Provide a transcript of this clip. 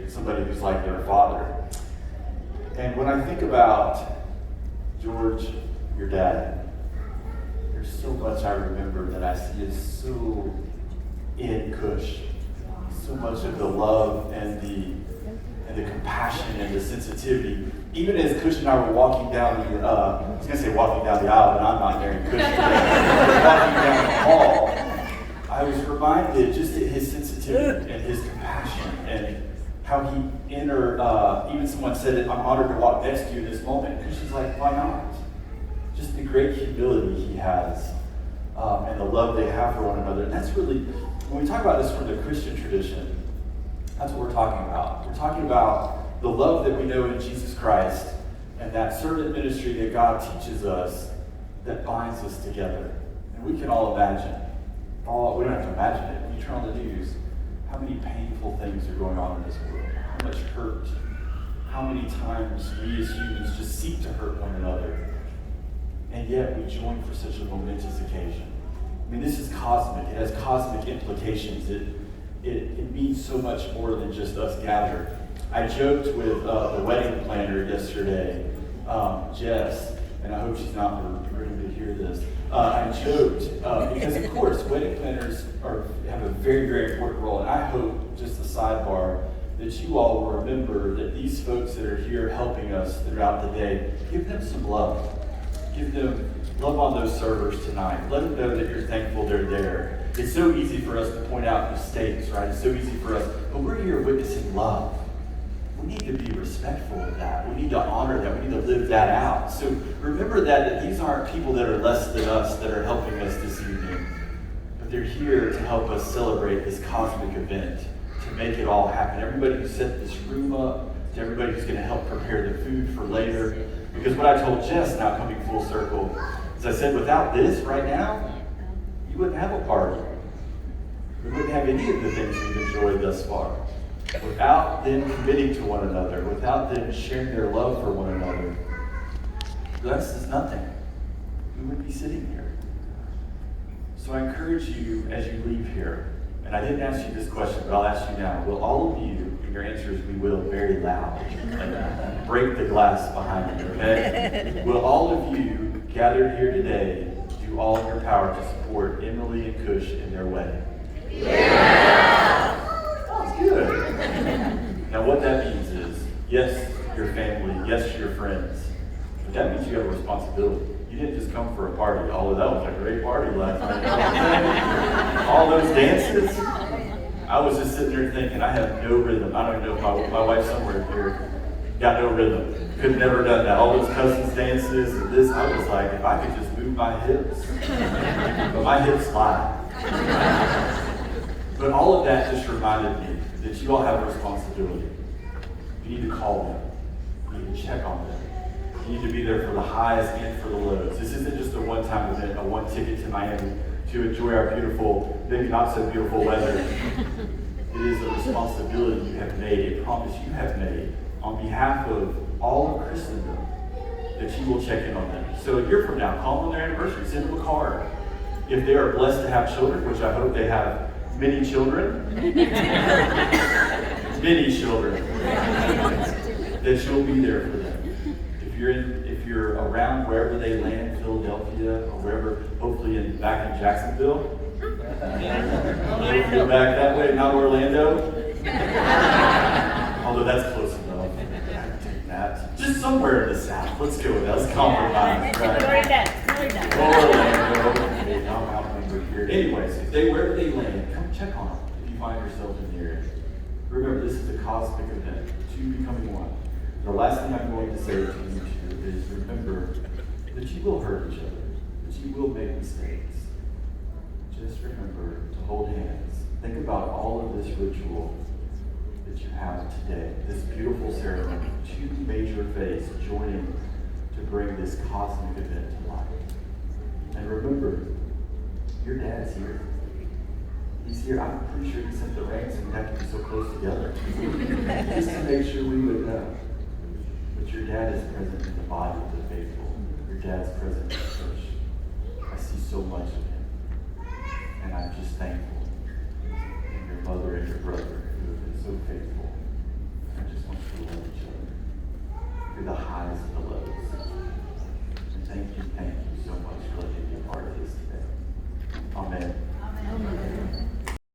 somebody who's like their father. And when I think about George, your dad, there's so much I remember that I see is so in Kush. So much of the love and the compassion and the sensitivity. Even as Kush and I were walking down the, I was going to say walking down the aisle, but I'm not marrying Kush today. Walking down the hall, I was reminded just of his sensitivity and his compassion and how he even someone said it, I'm honored to walk next to you in this moment. Kush is like, why not? Just the great humility he has and the love they have for one another. And that's really, when we talk about this from the Christian tradition, that's what we're talking about. We're talking about the love that we know in Jesus Christ and that servant ministry that God teaches us that binds us together. And we can all imagine. We don't have to imagine it. When you turn on the news, how many painful things are going on in this world? How much hurt? How many times we as humans just seek to hurt one another? And yet we join for such a momentous occasion. I mean, this is cosmic. It has cosmic implications. It means so much more than just us gathered. I joked with the wedding planner yesterday, Jess, and I hope she's not ready to hear this. I joked because, of course, wedding planners have a very, very important role. And I hope, just a sidebar, that you all will remember that these folks that are here helping us throughout the day, give them some love. Give them love on those servers tonight. Let them know that you're thankful they're there. It's so easy for us to point out mistakes, right? It's so easy for us, but we're here witnessing love. We need to be respectful of that. We need to honor that. We need to live that out. So remember that these aren't people that are less than us that are helping us this evening, but they're here to help us celebrate this cosmic event, to make it all happen. Everybody who set this room up, to everybody who's going to help prepare the food for later. Because what I told Jess, now coming full circle, is I said, without this right now, you wouldn't have a party. We wouldn't have any of the things we've enjoyed thus far. Without them committing to one another, without them sharing their love for one another, this is nothing. We wouldn't be sitting here. So I encourage you as you leave here, and I didn't ask you this question, but I'll ask you now. Will all of you, and your answer is we will, very loud, like break the glass behind you, okay? Will all of you gathered here today do all in your power to support Emily and Kush in their wedding? Yeah! That's good. Now what that means is, yes, your family, yes, your friends, but that means you have a responsibility. You didn't just come for a party, although that was a great party last night. All those dances. I was just sitting there thinking, I have no rhythm. I don't even know if my wife somewhere here got no rhythm. Could never done that. All those cousins dances and this, I was like, if I could just move my hips. But my hips lie. But all of that just reminded me that you all have a responsibility. You need to call them. You need to check on them. You need to be there for the highs and for the lows. This isn't just a one-time event, a one ticket to Miami to enjoy our beautiful, maybe not so beautiful weather. It is a responsibility you have made, a promise you have made on behalf of all of Christendom that you will check in on them. So a year from now, call them on their anniversary, send them a card. If they are blessed to have children, which I hope they have many children, many children, that you'll be there for them. If you're around wherever they land, Philadelphia or wherever, hopefully back in Jacksonville. Go back that way, not Orlando. Although that's close enough. Take that. Just somewhere in the South. Let's go with that. Let's compromise. Right? Orlando. Okay, now I'm outnumbered here. Anyways, wherever they land, come check on them if you find yourself in the area. Remember, this is a cosmic event. Two becoming one. The last thing I'm going to say to you two is remember that you will hurt each other, that you will make mistakes. Just remember to hold hands. Think about all of this ritual that you have today, this beautiful ceremony, two major faiths joining to bring this cosmic event to life. And remember, your dad's here. He's here. I'm pretty sure he sent the rain so we have to be so close together. Just to make sure we would know. But your dad is present in the body of the faithful. Your dad's present in the church. I see so much of him. And I'm just thankful. And your mother and your brother who have been so faithful. through the highs and the lows.